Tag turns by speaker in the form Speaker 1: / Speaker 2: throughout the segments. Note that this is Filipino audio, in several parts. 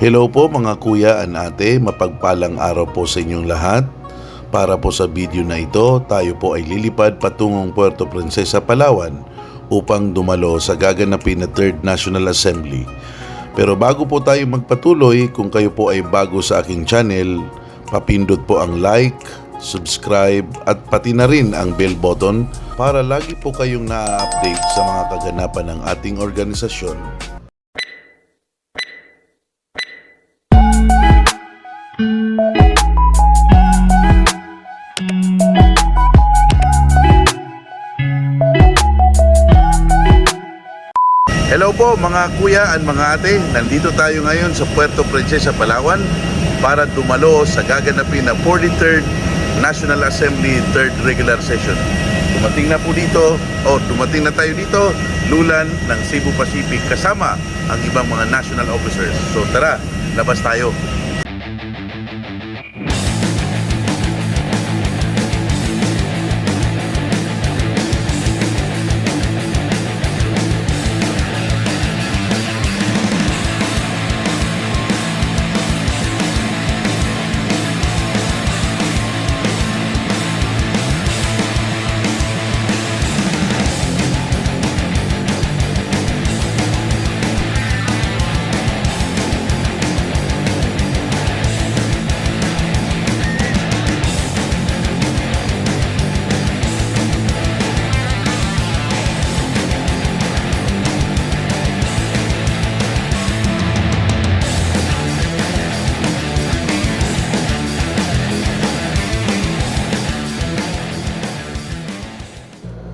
Speaker 1: Hello po mga kuya and ate, mapagpalang araw po sa inyong lahat. Para po sa video na ito, tayo po ay lilipad patungong Puerto Princesa, Palawan upang dumalo sa gaganapin na 3rd National Assembly. Pero bago po tayo magpatuloy, kung kayo po ay bago sa aking channel, papindot po ang like, subscribe at pati na rin ang bell button para lagi po kayong na-update sa mga kaganapan ng ating organisasyon. Hello po mga kuya at mga ate, nandito tayo ngayon sa Puerto Princesa, Palawan para dumalo sa gaganapin na 43rd National Assembly 3rd Regular Session. Dumating na tayo dito, lulan ng Cebu Pacific kasama ang ibang mga national officers. So tara, labas tayo.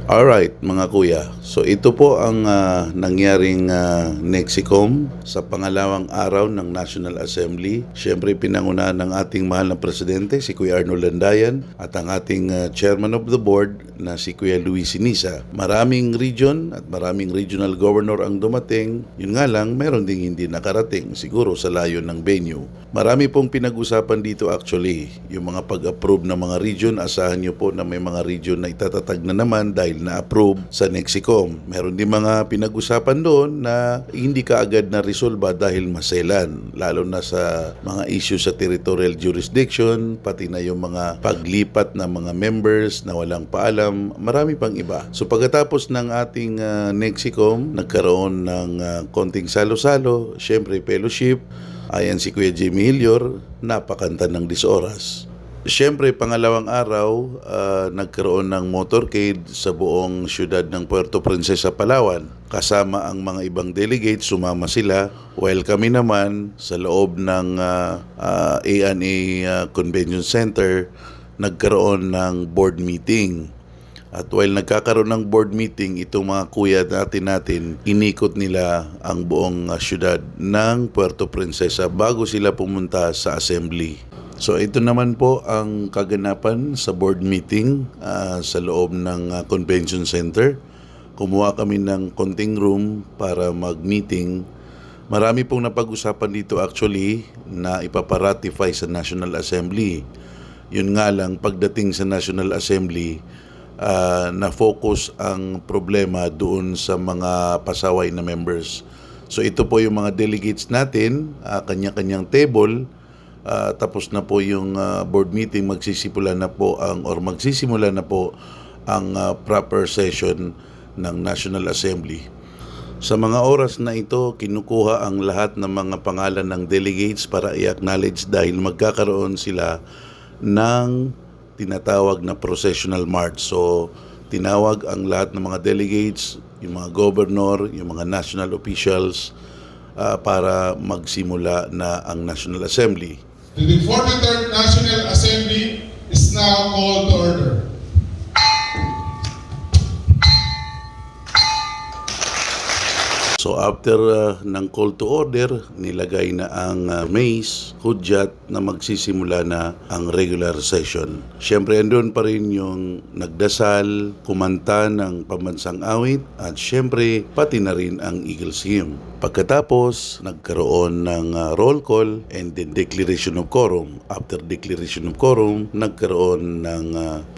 Speaker 1: Alright mga kuya, so ito po ang nangyaring Nexicom sa pangalawang araw ng National Assembly. Siyempre pinangunahan ng ating mahal na presidente si Kuya Arnold Landayan at ang ating chairman of the board na si Kuya Luis Sinisa. Maraming region at maraming regional governor ang dumating. Yun nga lang, meron ding hindi nakarating siguro sa layo ng venue. Marami pong pinag-usapan dito actually. Yung mga pag-approve ng mga region, asahan nyo po na may mga region na itatatag na naman dahil na-approve sa Nexicom. Meron din mga pinag-usapan doon na hindi kaagad na resolba dahil maselan, lalo na sa mga issue sa territorial jurisdiction, pati na yung mga paglipat ng mga members na walang paalam, marami pang iba. So pagkatapos ng ating Nexicom, nagkaroon ng konting salo-salo, syempre fellowship. Ayan si Kuya Jimmy Hillior, napakanta ng 10 oras. Siyempre, pangalawang araw, nagkaroon ng motorcade sa buong syudad ng Puerto Princesa, Palawan. Kasama ang mga ibang delegates, sumama sila. While kami naman sa loob ng A&A Convention Center, nagkaroon ng board meeting. At while nagkakaroon ng board meeting, itong mga kuya natin, inikot nila ang buong syudad ng Puerto Princesa bago sila pumunta sa assembly. So ito naman po ang kaganapan sa board meeting sa loob ng convention center. Kumuha kami ng konting room para mag-meeting. Marami pong napag-usapan dito actually na ipaparatify sa National Assembly. Yun nga lang, pagdating sa National Assembly, na-focus ang problema doon sa mga pasaway na members. So ito po yung mga delegates natin, kanya-kanyang table. Tapos na po yung board meeting, magsisimula na po ang proper session ng National Assembly. Sa mga oras na ito, kinukuha ang lahat ng mga pangalan ng delegates para i-acknowledge dahil magkakaroon sila ng tinatawag na processional march. So, tinawag ang lahat ng mga delegates, yung mga governor, yung mga national officials para magsimula na ang National Assembly.
Speaker 2: The 43rd National Assembly is now called to order.
Speaker 1: So after ng call to order, nilagay na ang mace, hudyat na magsisimula na ang regular session. Siyempre andun pa rin yung nagdasal, kumanta ng pambansang awit at siyempre pati na rin ang Eagles Hymn. Pagkatapos, nagkaroon ng roll call and then declaration of quorum. After declaration of quorum, nagkaroon ng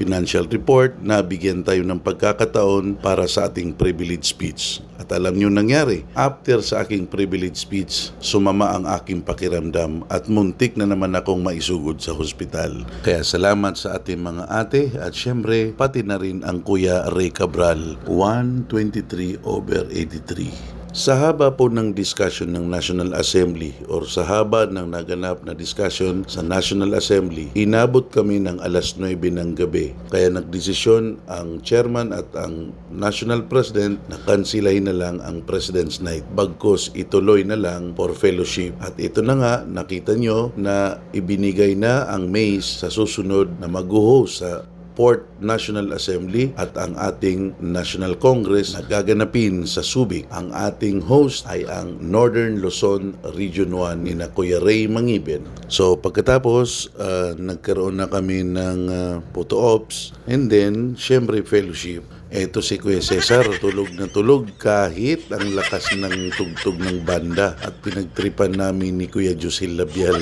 Speaker 1: financial report na bigyan tayo ng pagkakataon para sa ating privilege speech. At alam niyo nangyari, after sa aking privilege speech, sumama ang aking pakiramdam at muntik na naman akong maisugod sa hospital. Kaya salamat sa ating mga ate at syempre pati na rin ang Kuya Ray Cabral, 123/83. Sa haba po ng discussion ng National Assembly or sa haba ng naganap na discussion sa National Assembly, inabot kami ng alas 9 ng gabi. Kaya nagdesisyon ang chairman at ang National President na kansilahin na lang ang President's Night. Bagkus ituloy na lang for fellowship. At ito na nga, nakita nyo na ibinigay na ang MAIS sa susunod na mag-host sa 4th National Assembly at ang ating National Congress na gaganapin sa Subic. Ang ating host ay ang Northern Luzon Region 1 ni na Kuya Ray Mangibin. So pagkatapos, nagkaroon na kami ng photo ops and then syempre fellowship. Eto si Kuya Cesar, tulog na tulog kahit ang lakas ng tugtog ng banda at pinagtripan namin ni Kuya Josil Labial.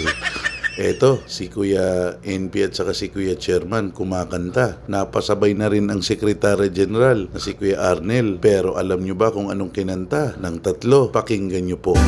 Speaker 1: Eto, si Kuya NP at saka si Kuya Chairman kumakanta. Napasabay na rin ang Secretary General na si Kuya Arnel. Pero alam nyo ba kung anong kinanta ng tatlo? Pakinggan nyo po.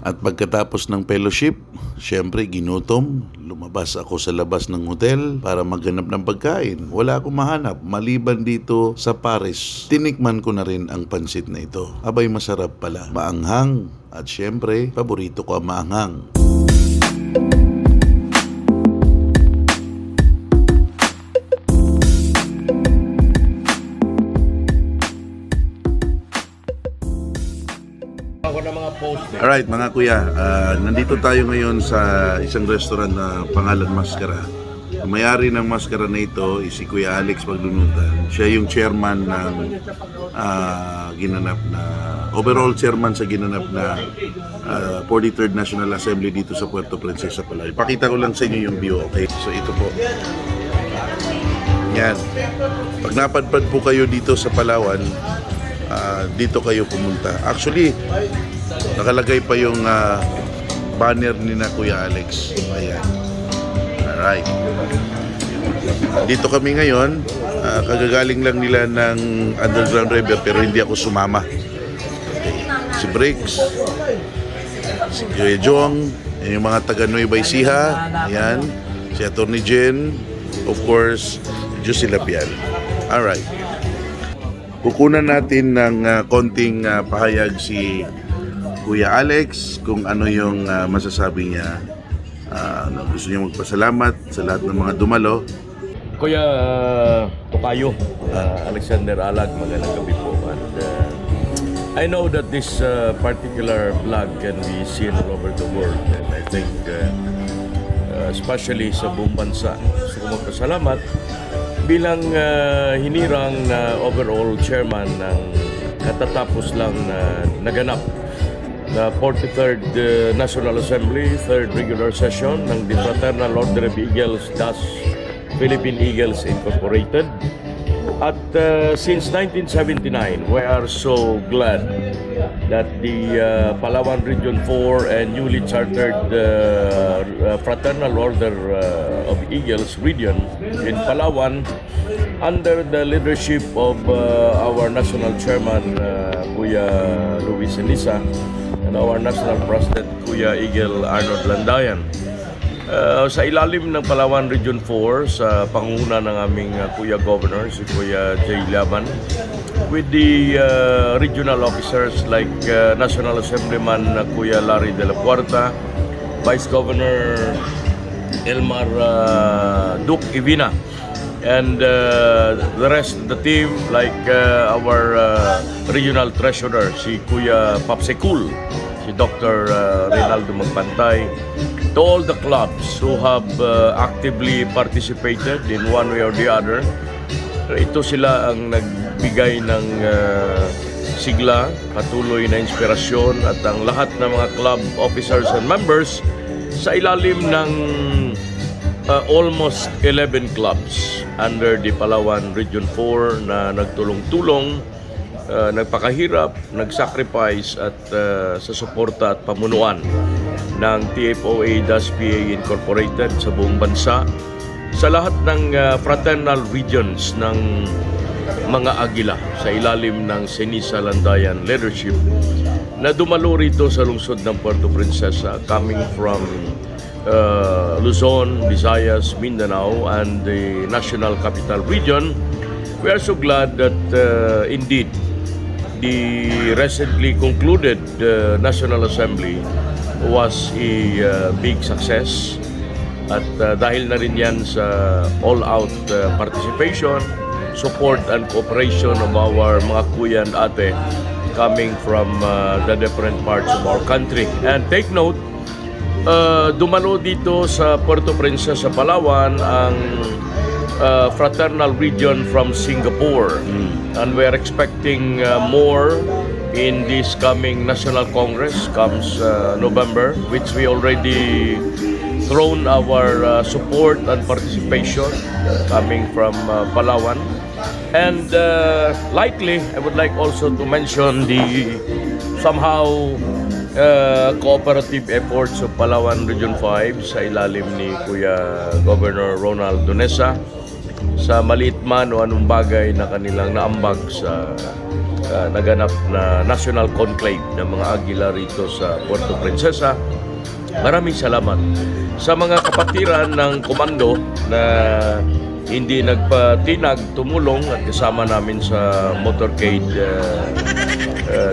Speaker 1: At pagkatapos ng fellowship, syempre ginutom, lumabas ako sa labas ng hotel para maghanap ng pagkain. Wala akong mahanap, maliban dito sa Paris. Tinikman ko na rin ang pansit na ito. Abay masarap pala, maanghang. At syempre, paborito ko ang maanghang. Alright mga kuya, nandito tayo ngayon sa isang restaurant na pangalan Mascara. Ang may-ari ng Mascara na ito is si Kuya Alex Paglunutan. Siya yung chairman ng ginanap na, overall chairman sa ginanap na 43rd National Assembly dito sa Puerto Princesa Palawan. Ipakita ko lang sa inyo yung view, okay? So ito po. Yan. Pag napadpad po kayo dito sa Palawan, dito kayo pumunta. Actually, nakalagay pa yung banner ni na Kuya Alex. Ayan. Alright. Dito kami ngayon. Kagagaling lang nila ng Underground River pero hindi ako sumama. Okay. Si Briggs, si Kuya Jong, yung mga taga Nueva Ecija. Ayan. Si Atty. Jen. Of course, Josie Labial. Alright. Kukunan natin ng konting pahayag si Kuya Alex kung ano yung masasabi niya. Gusto niya magpasalamat sa lahat ng mga dumalo.
Speaker 3: Kuya Tokayo, Alexander Alag, magandang gabi po. And I know that this particular vlog can be seen all over the world. And I think especially sa buong bansa. Gusto ko magpasalamat bilang hinirang na overall chairman ng katatapos lang na naganap na 43rd National Assembly, 3rd regular session ng The Fraternal Order of Eagles, thus Philippine Eagles Incorporated. At since 1979, we are so glad that the Palawan Region 4 and newly chartered Fraternal Order of Eagles region in Palawan, under the leadership of our national chairman, Kuya Luis Elisa, and our national president, Kuya Eagle Arnold Landayan. Sa ilalim ng Palawan Region 4, sa pangunguna ng aming Kuya Governor, si Kuya Jay Laban, with the regional officers like National Assemblyman Kuya Larry de la Puerta, Vice Governor Elmar Duke Ivina, and the rest of the team like our regional treasurer, si Kuya Papsekul, si Dr. Reynaldo Magpantay, to all the clubs who have actively participated in one way or the other. Ito sila ang nagbigay ng sigla, patuloy na inspirasyon at ang lahat ng mga club officers and members sa ilalim ng almost 11 clubs under the Palawan Region 4 na nagtulong-tulong, nagpakahirap, nagsacrifice at sa suporta at pamunuan ng TFOA-PA Incorporated sa buong bansa, sa lahat ng fraternal regions ng mga Agila sa ilalim ng Senisa Landayan leadership na dumalo rito sa lungsod ng Puerto Princesa, coming from Luzon, Visayas, Mindanao, and the National Capital Region. We are so glad that indeed the recently concluded National Assembly was a big success. At dahil na rin yan sa all-out participation, support and cooperation of our mga kuya and ate coming from the different parts of our country. And take note, dumalo dito sa Puerto Princesa, Palawan, ang fraternal region from Singapore. And we are expecting more in this coming National Congress comes November, which we already thrown our support and participation coming from Palawan. And likely, I would like also to mention the somehow cooperative efforts of Palawan Region 5 sa ilalim ni Kuya Governor Ronald Donesa sa maliit man o anong bagay na kanilang naambag sa naganap na National Conclave ng mga Agila rito sa Puerto Princesa. Maraming salamat sa mga kapatiran ng komando na hindi nagpatinag, tumulong at kasama namin sa motorcade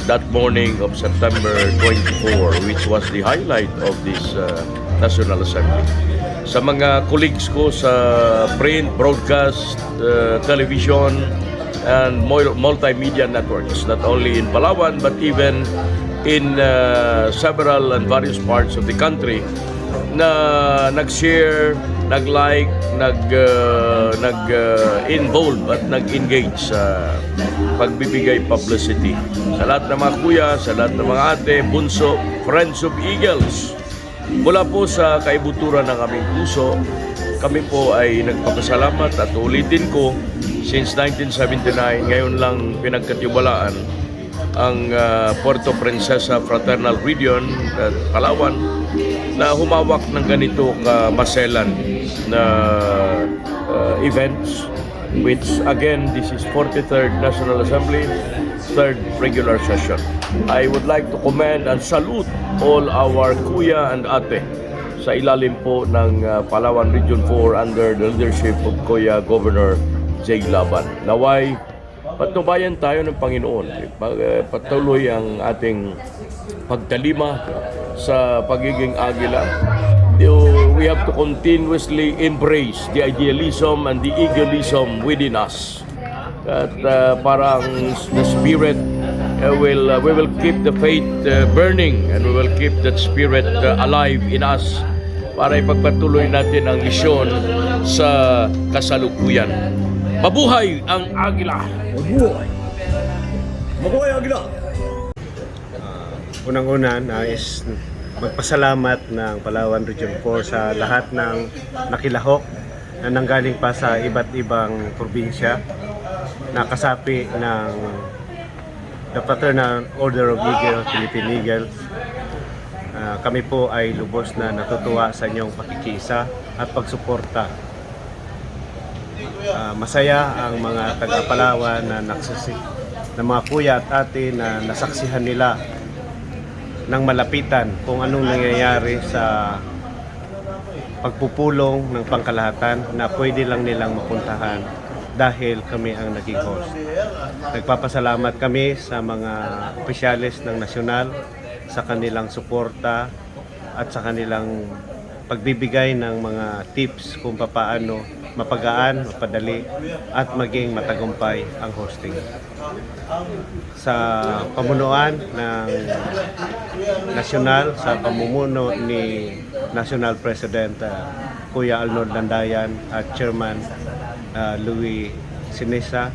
Speaker 3: that morning of September 24, which was the highlight of this National Assembly. Sa mga colleagues ko sa print, broadcast, television, and multimedia networks, not only in Palawan but even in several and various parts of the country, na nag-share, nag-like, nag-involve at nag-engage sa pagbibigay publicity. Sa lahat ng mga kuya, sa lahat ng mga ate, bunso, Friends of Eagles, mula po sa kaibuturan ng aming puso, kami po ay nagpapasalamat at ulitin ko, since 1979, ngayon lang pinagkatiwalaan ang Puerto Princesa Fraternal Region at Palawan na humawak ng ganito kamaselan na events, which again, this is 43rd National Assembly, 3rd regular session. I would like to commend and salute all our kuya and ate sa ilalim po ng Palawan Region 4 under the leadership of Kuya Governor Jay Laban. Naway, patnubayan tayo ng Panginoon. Patuloy ang ating pagtalima sa pagiging Agila. We have to continuously embrace the idealism and the egoism within us. At parang the spirit we will keep the faith burning, and we will keep that spirit alive in us para ipagpatuloy natin ang misyon sa kasalukuyan. Mabuhay ang Agila!
Speaker 4: Mabuhay! Mabuhay Agila! Unang-una nais magpasalamat ng Palawan Region 4 sa lahat ng nakilahok na nanggaling pa sa iba't ibang probinsya na kasapi ng The Fraternal Order of Eagle, Philippine Eagles. Kami po ay lubos na natutuwa sa inyong pakikiisa at pagsuporta. Masaya ang mga taga-Palawan na ng mga kuya at ate na nasaksihan nila ng malapitan kung anong nangyayari sa pagpupulong ng pangkalahatan na pwede lang nilang mapuntahan dahil kami ang naging host. Nagpapasalamat kami sa mga opisyalis ng nasyonal sa kanilang suporta at sa kanilang pagbibigay ng mga tips kung paano mapagaan, mapadali at maging matagumpay ang hosting. Sa pamunuan ng nasyonal, sa pamumuno ni National President Kuya Arnold Landayan at Chairman Louis Sinesa,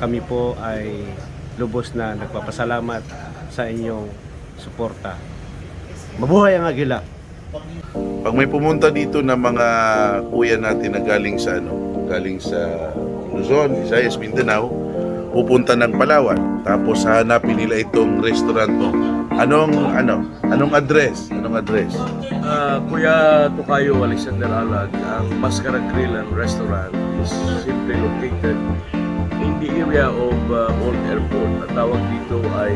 Speaker 4: kami po ay lubos na nagpapasalamat sa inyong suporta. Mabuhay ang Agila!
Speaker 1: Pag may pumunta dito na mga kuya natin na galing sa Luzon, Visayas, Mindanao, pupunta ng Palawan. Tapos hahanapin nila itong restaurant mo. Anong address? Anong address?
Speaker 3: Kuya Tokayo Alexander Alag, ang Mascara Grill and Restaurant is simply located in the area of Old Airport. Ang tawag dito ay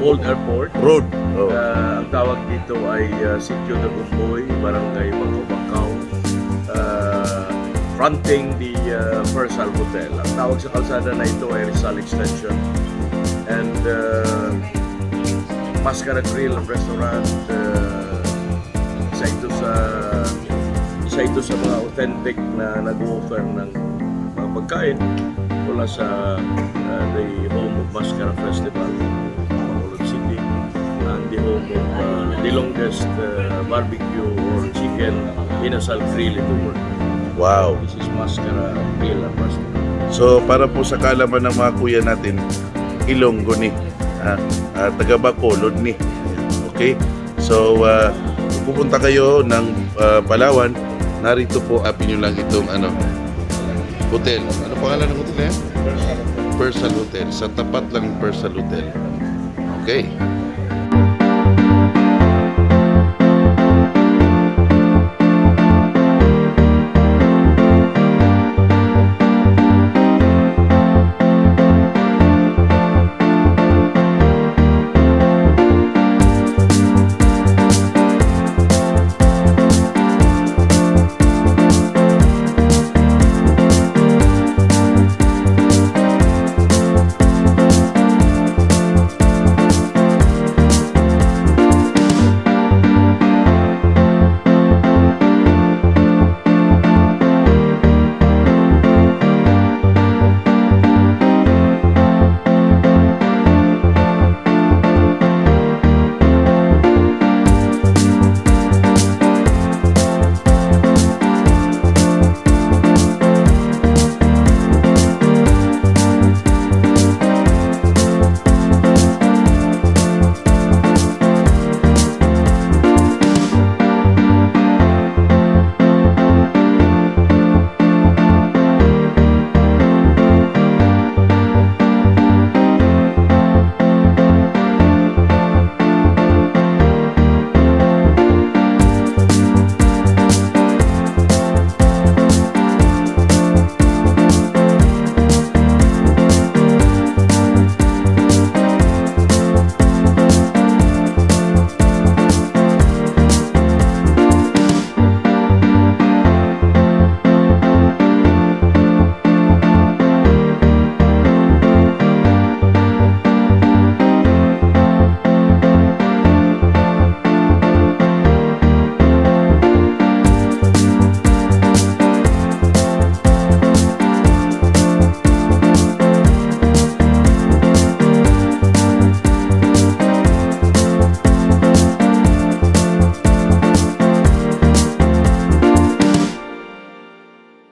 Speaker 3: Old Airport.
Speaker 1: Road. Oh.
Speaker 3: Ang tawag dito ay Sitio de Bumboy, Barangay Bangko-Bangkaw, fronting the Persal Hotel. Ang tawag sa kalsada na ito ay Rizal Extension. And Mascara Grill and Restaurant, isa ito sa mga authentic na nag-offer ng mga pagkain mula sa the home of Mascara Festival, Bacolod City, and the home of the longest barbecue or chicken inasal grill in the world.
Speaker 1: Wow.
Speaker 3: This is Mascara Grill and Restaurant.
Speaker 1: So para po sa kalaman ng mga kuya natin, Ilonggo ni, taga Bacolod ni. Okay? So pupunta kayo ng Palawan, narito po apin nyo lang itong hotel. Ano pangalan ng hotel na yan? Persal Hotel. Sa tapat lang ng Persal Hotel. Okay.